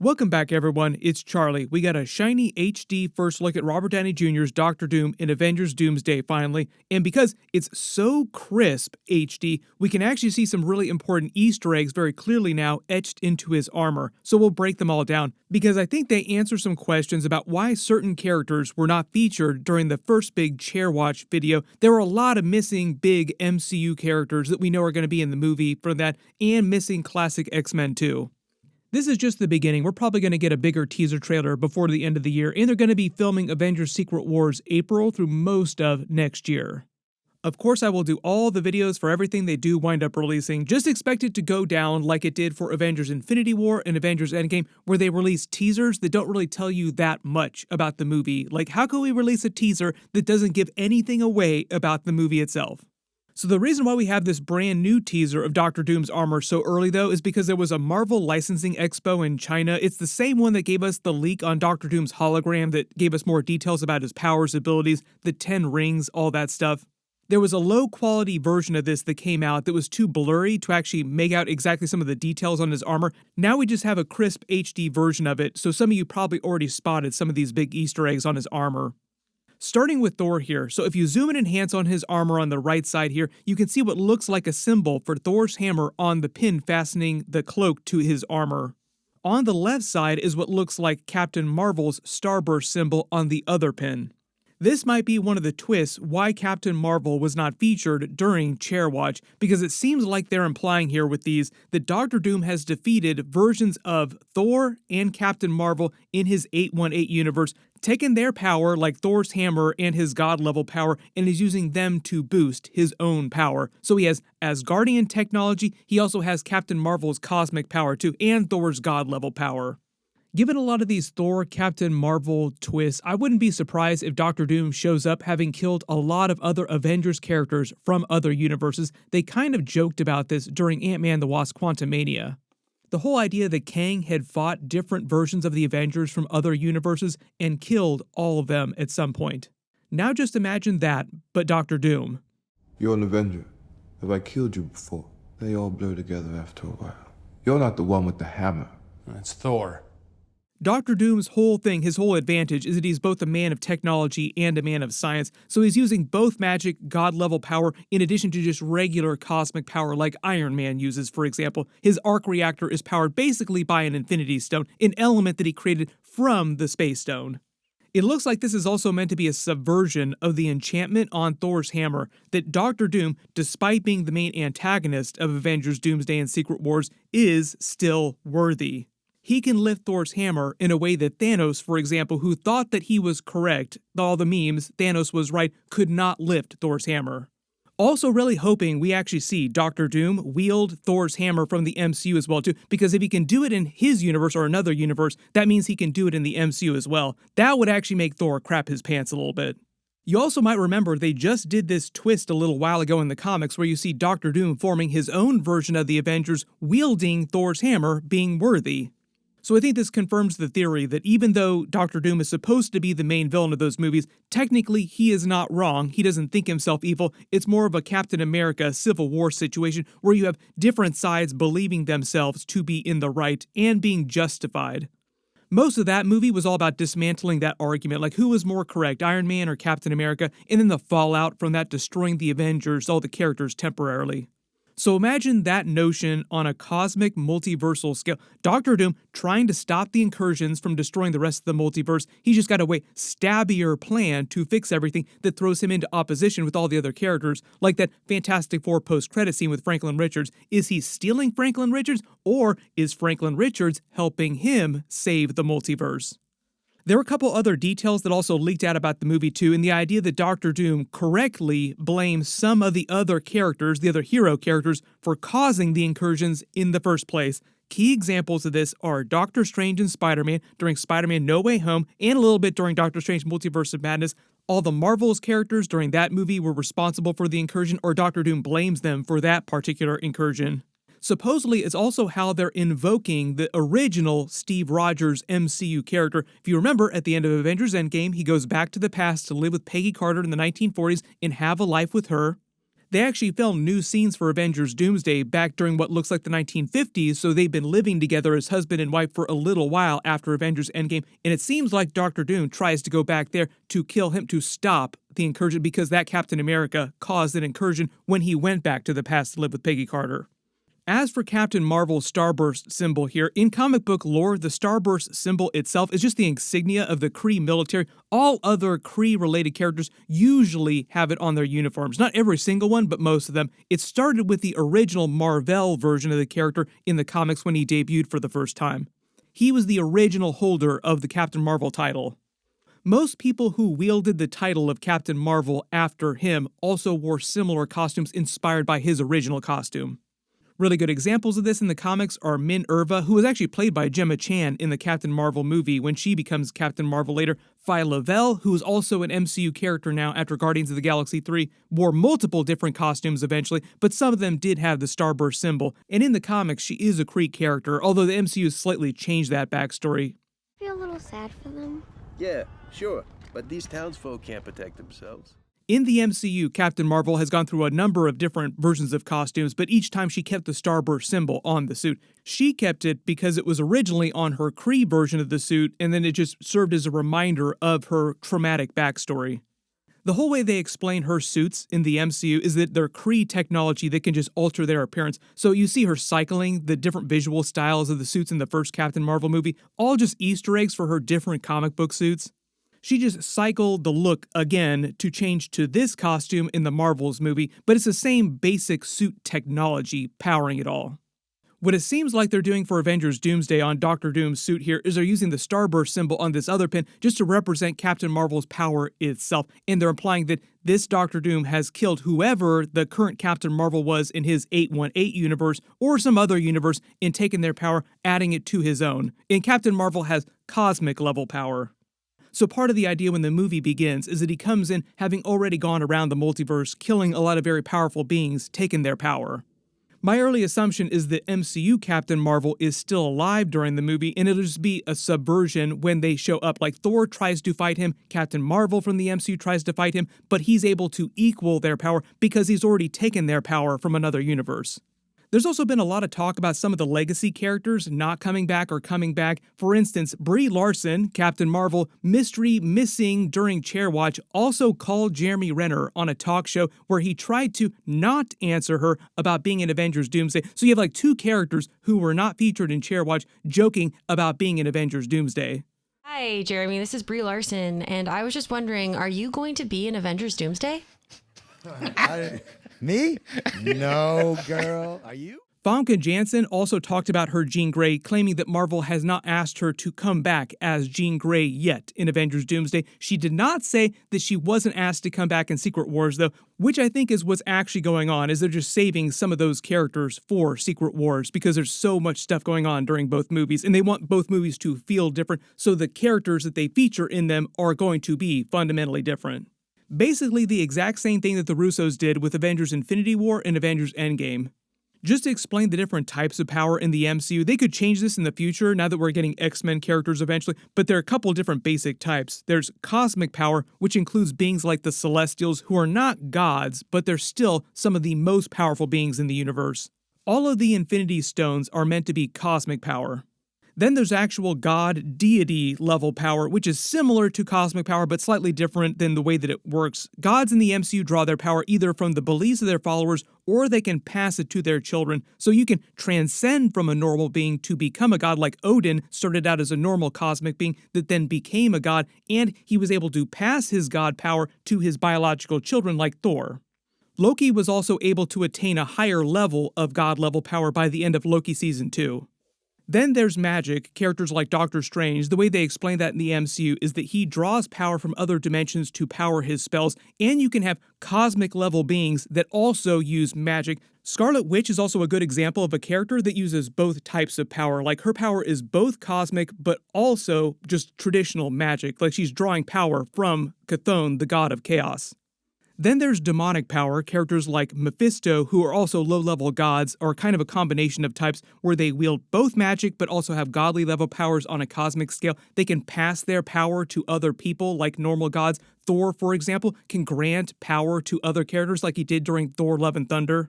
Welcome back, everyone. It's Charlie. We got a shiny HD first look at Robert Downey Jr.'s Doctor Doom in Avengers Doomsday finally, and because it's so crisp HD, we can actually see some really important Easter eggs very clearly now etched into his armor. So we'll break them all down, because I think they answer some questions about why certain characters were not featured during the first big Chair Watch video. There were a lot of missing big MCU characters that we know are going to be in the movie for that, and missing classic X-Men too. This is just the beginning. We're probably going to get a bigger teaser trailer before the end of the year, and they're going to be filming Avengers Secret Wars April through most of next year. Of course, I will do all the videos for everything they do wind up releasing. Just expect it to go down like it did for Avengers Infinity War and Avengers Endgame, where they release teasers that don't really tell you that much about the movie. Like, how can we release a teaser that doesn't give anything away about the movie itself? So the reason why we have this brand new teaser of Doctor Doom's armor so early though is because there was a Marvel licensing expo in China. It's the same one that gave us the leak on Doctor Doom's hologram that gave us more details about his powers, abilities, the 10 rings, all that stuff. There was a low quality version of this that came out that was too blurry to actually make out exactly some of the details on his armor. Now we just have a crisp HD version of it, so some of you probably already spotted some of these big Easter eggs on his armor. Starting with Thor here, so if you zoom and enhance on his armor on the right side here, you can see what looks like a symbol for Thor's hammer on the pin fastening the cloak to his armor. On the left side is what looks like Captain Marvel's Starburst symbol on the other pin. This might be one of the twists why Captain Marvel was not featured during Chair Watch, because it seems like they're implying here with these that Doctor Doom has defeated versions of Thor and Captain Marvel in his 818 universe, taken their power like Thor's hammer and his god level power, and is using them to boost his own power. So he has Asgardian technology, he also has Captain Marvel's cosmic power too, and Thor's god level power. Given a lot of these Thor, Captain Marvel twists, I wouldn't be surprised if Doctor Doom shows up having killed a lot of other Avengers characters from other universes. They kind of joked about this during Ant-Man the Wasp: Quantumania. The whole idea that Kang had fought different versions of the Avengers from other universes and killed all of them at some point. Now just imagine that, but Doctor Doom. You're an Avenger. Have I killed you before? They all blur together after a while. You're not the one with the hammer. That's Thor. Doctor Doom's whole thing, his whole advantage, is that he's both a man of technology and a man of science, so he's using both magic, god-level power, in addition to just regular cosmic power like Iron Man uses, for example. His arc reactor is powered basically by an Infinity Stone, an element that he created from the Space Stone. It looks like this is also meant to be a subversion of the enchantment on Thor's hammer, that Doctor Doom, despite being the main antagonist of Avengers Doomsday and Secret Wars, is still worthy. He can lift Thor's hammer in a way that Thanos, for example, who thought that he was correct, all the memes, Thanos was right, could not lift Thor's hammer. Also really hoping we actually see Doctor Doom wield Thor's hammer from the MCU as well too, because if he can do it in his universe or another universe, that means he can do it in the MCU as well. That would actually make Thor crap his pants a little bit. You also might remember they just did this twist a little while ago in the comics where you see Doctor Doom forming his own version of the Avengers, wielding Thor's hammer, being worthy. So I think this confirms the theory that even though Doctor Doom is supposed to be the main villain of those movies, technically he is not wrong. He doesn't think himself evil. It's more of a Captain America Civil War situation where you have different sides believing themselves to be in the right and being justified. Most of that movie was all about dismantling that argument, like who was more correct, Iron Man or Captain America, and then the fallout from that destroying the Avengers, all the characters temporarily. So imagine that notion on a cosmic multiversal scale. Doctor Doom trying to stop the incursions from destroying the rest of the multiverse. He's just got a way stabbier plan to fix everything that throws him into opposition with all the other characters, like that Fantastic Four post-credit scene with Franklin Richards. Is he stealing Franklin Richards, or is Franklin Richards helping him save the multiverse? There were a couple other details that also leaked out about the movie too, and the idea that Doctor Doom correctly blames some of the other characters, the other hero characters, for causing the incursions in the first place. Key examples of this are Doctor Strange and Spider-Man during Spider-Man No Way Home, and a little bit during Doctor Strange Multiverse of Madness. All the Marvel's characters during that movie were responsible for the incursion, or Doctor Doom blames them for that particular incursion. Supposedly, it's also how they're invoking the original Steve Rogers MCU character. If you remember, at the end of Avengers Endgame, he goes back to the past to live with Peggy Carter in the 1940s and have a life with her. They actually filmed new scenes for Avengers Doomsday back during what looks like the 1950s, so they've been living together as husband and wife for a little while after Avengers Endgame, and it seems like Dr. Doom tries to go back there to kill him to stop the incursion because that Captain America caused an incursion when he went back to the past to live with Peggy Carter. As for Captain Marvel's Starburst symbol here, in comic book lore, the Starburst symbol itself is just the insignia of the Kree military. All other Kree-related characters usually have it on their uniforms. Not every single one, but most of them. It started with the original Marvel version of the character in the comics when he debuted for the first time. He was the original holder of the Captain Marvel title. Most people who wielded the title of Captain Marvel after him also wore similar costumes inspired by his original costume. Really good examples of this in the comics are Min-Erva, who was actually played by Gemma Chan in the Captain Marvel movie when she becomes Captain Marvel later. Phyla-Vell, who is also an MCU character now after Guardians of the Galaxy 3, wore multiple different costumes eventually, but some of them did have the Starburst symbol. And in the comics, she is a Kree character, although the MCU has slightly changed that backstory. I feel a little sad for them. Yeah, sure, but these townsfolk can't protect themselves. In the MCU, Captain Marvel has gone through a number of different versions of costumes, but each time she kept the Starburst symbol on the suit. She kept it because it was originally on her Kree version of the suit, and then it just served as a reminder of her traumatic backstory. The whole way they explain her suits in the MCU is that they're Kree technology that can just alter their appearance. So you see her cycling the different visual styles of the suits in the first Captain Marvel movie, all just Easter eggs for her different comic book suits. She just cycled the look again to change to this costume in the Marvels movie, but it's the same basic suit technology powering it all. What it seems like they're doing for Avengers Doomsday on Dr. Doom's suit here is they're using the Starburst symbol on this other pin just to represent Captain Marvel's power itself, and they're implying that this Dr. Doom has killed whoever the current Captain Marvel was in his 818 universe or some other universe and taken their power, adding it to his own. And Captain Marvel has cosmic level power. So part of the idea when the movie begins is that he comes in having already gone around the multiverse, killing a lot of very powerful beings, taking their power. My early assumption is that MCU Captain Marvel is still alive during the movie, and it'll just be a subversion when they show up. Like Thor tries to fight him, Captain Marvel from the MCU tries to fight him, but he's able to equal their power because he's already taken their power from another universe. There's also been a lot of talk about some of the legacy characters not coming back or coming back. For instance, Brie Larson, Captain Marvel, mystery missing during Chairwatch, also called Jeremy Renner on a talk show where he tried to not answer her about being in Avengers Doomsday. So you have like two characters who were not featured in Chairwatch joking about being in Avengers Doomsday. Hi, Jeremy. This is Brie Larson, and I was just wondering, are you going to be in Avengers Doomsday? Me? No, girl. Are you? Famke Janssen also talked about her Jean Grey, claiming that Marvel has not asked her to come back as Jean Grey yet in Avengers Doomsday. She did not say that she wasn't asked to come back in Secret Wars, though, which I think is what's actually going on, is they're just saving some of those characters for Secret Wars because there's so much stuff going on during both movies, and they want both movies to feel different, so the characters that they feature in them are going to be fundamentally different. Basically the exact same thing that the Russos did with Avengers Infinity War and Avengers Endgame. Just to explain the different types of power in the MCU, they could change this in the future now that we're getting X-Men characters eventually, but there are a couple different basic types. There's cosmic power, which includes beings like the Celestials, who are not gods, but they're still some of the most powerful beings in the universe. All of the Infinity Stones are meant to be cosmic power. Then there's actual god, deity level power, which is similar to cosmic power, but slightly different than the way that it works. Gods in the MCU draw their power either from the beliefs of their followers, or they can pass it to their children. So you can transcend from a normal being to become a god, like Odin started out as a normal cosmic being that then became a god, and he was able to pass his god power to his biological children like Thor. Loki was also able to attain a higher level of god level power by the end of Loki Season 2. Then there's magic. Characters like Doctor Strange, the way they explain that in the MCU is that he draws power from other dimensions to power his spells, and you can have cosmic level beings that also use magic. Scarlet Witch is also a good example of a character that uses both types of power. Like her power is both cosmic, but also just traditional magic. Like she's drawing power from Chthon, the god of chaos. Then there's demonic power. Characters like Mephisto, who are also low-level gods, are kind of a combination of types where they wield both magic but also have godly level powers on a cosmic scale. They can pass their power to other people like normal gods. Thor, for example, can grant power to other characters like he did during Thor: Love and Thunder.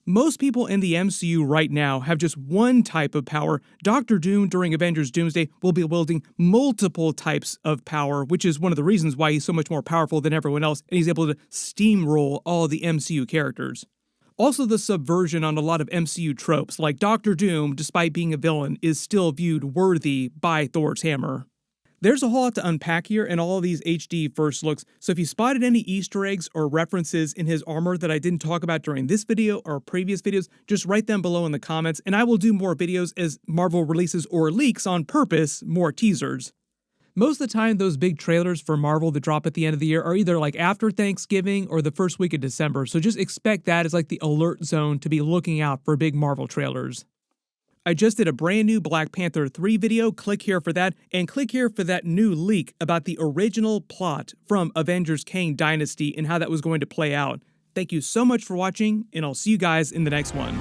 Most people in the MCU right now have just one type of power. Doctor Doom during Avengers Doomsday will be wielding multiple types of power, which is one of the reasons why he's so much more powerful than everyone else, and he's able to steamroll all the MCU characters. Also, the subversion on a lot of MCU tropes, like Doctor Doom, despite being a villain, is still viewed worthy by Thor's hammer. There's a whole lot to unpack here in all of these HD first looks, so if you spotted any Easter eggs or references in his armor that I didn't talk about during this video or previous videos, just write them below in the comments, and I will do more videos as Marvel releases or leaks on purpose more teasers. Most of the time, those big trailers for Marvel that drop at the end of the year are either like after Thanksgiving or the first week of December, so just expect that as like the alert zone to be looking out for big Marvel trailers. I just did a brand new Black Panther 3 video, click here for that, and click here for that new leak about the original plot from Avengers Kang Dynasty and how that was going to play out. Thank you so much for watching, and I'll see you guys in the next one.